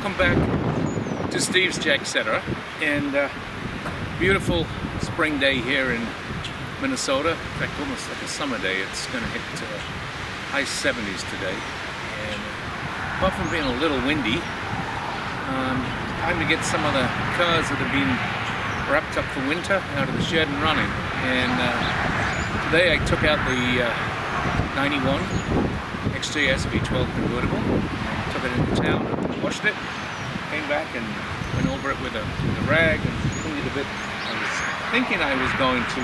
welcome back to Steve's Jack Setter, and beautiful spring day here in Minnesota. In fact, almost like a summer day. It's going to hit high 70s today, and apart from being a little windy, time to get some of the cars that have been wrapped up for winter out of the shed and running. And today I took out the 91 XJ-S V12 Convertible, took it into town, washed it, came back and went over it with a rag and cleaned it a bit. I was thinking I was going to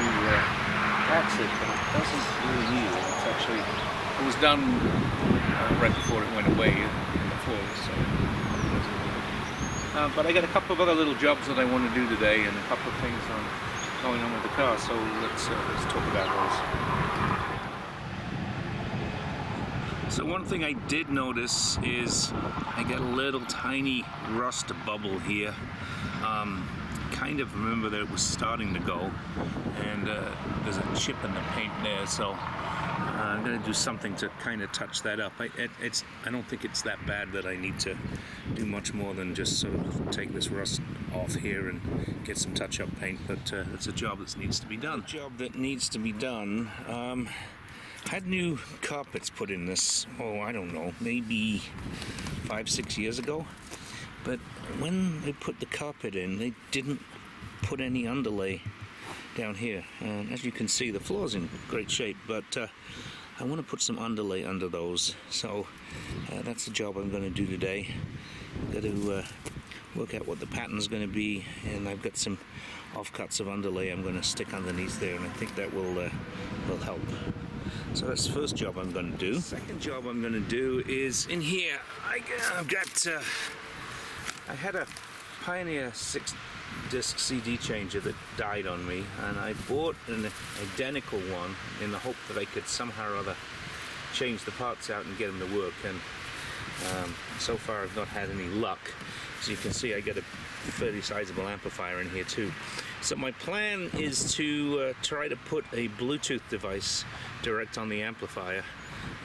wax it, but it doesn't really need it. It's actually, it was done right before it went away in the fall. So. But I got a couple of other little jobs that I want to do today, and a couple of things going on with the car. So let's talk about those. So one thing I did notice is I got a little tiny rust bubble here. Kind of remember that it was starting to go, and there's a chip in the paint there, so I'm going to do something to kind of touch that up. I don't think it's that bad that I need to do much more than just sort of take this rust off here and get some touch-up paint, but it's a job that needs to be done. Had new carpets put in this, I don't know, maybe 5-6 years ago. But when they put the carpet in, they didn't put any underlay down here. And as you can see, the floor's in great shape, but I want to put some underlay under those. So that's the job I'm going to do today. I've got to work out what the pattern's going to be, and I've got some offcuts of underlay I'm going to stick underneath there, and I think that will help. So that's the first job I'm going to do. Second job I'm going to do is in here. I had a Pioneer 6-disc CD changer that died on me, and I bought an identical one in the hope that I could somehow or other change the parts out and get them to work. And so far I've not had any luck. As you can see, I got a fairly sizable amplifier in here too. So my plan is to try to put a Bluetooth device direct on the amplifier,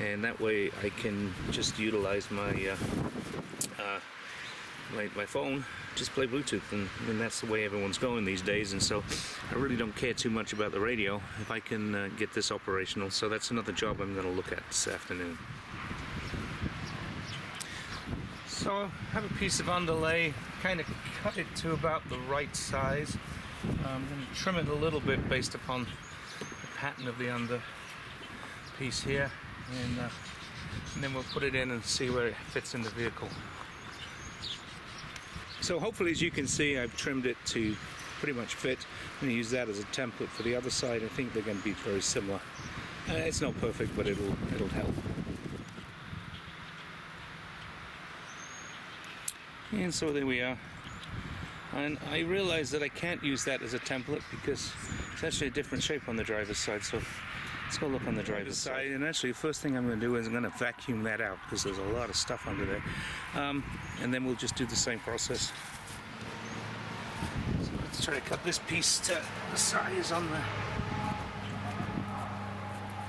and that way I can just utilize my my phone, just play Bluetooth, and that's the way everyone's going these days. And so I really don't care too much about the radio if I can get this operational. So that's another job I'm going to look at this afternoon. So I have a piece of underlay, kind of cut it to about the right size. I'm going to trim it a little bit based upon the pattern of the under piece here, and then we'll put it in and see where it fits in the vehicle. So hopefully, as you can see, I've trimmed it to pretty much fit. I'm going to use that as a template for the other side. I think they're going to be very similar. It's not perfect, but it'll help. And so there we are. And I realize that I can't use that as a template because it's actually a different shape on the driver's side. So let's go look on the driver's side. And actually, the first thing I'm going to do is I'm going to vacuum that out because there's a lot of stuff under there. And then we'll just do the same process. So let's try to cut this piece to the size on the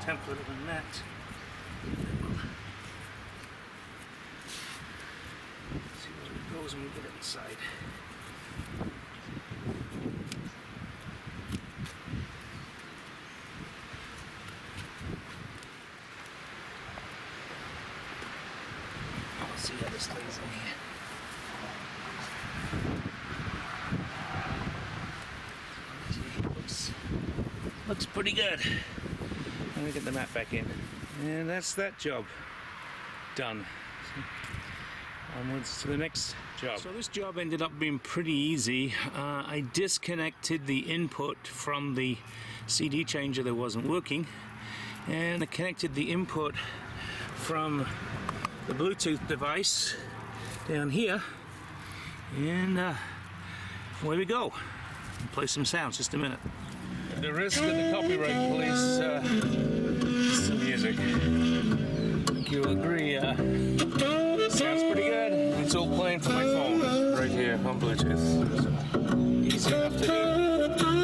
template of the net. See where it goes when we get it inside. See how this stays in here. Looks pretty good. Let me get the mat back in. And that's that job done. So onwards to the next job. So this job ended up being pretty easy. I disconnected the input from the CD changer that wasn't working, and I connected the input from the Bluetooth device down here, and away we go. I'll play some sounds just a minute. At the risk of the copyright police, some music. I think you'll agree, sounds pretty good. It's all playing from my phone right here on Bluetooth. So easy enough to do.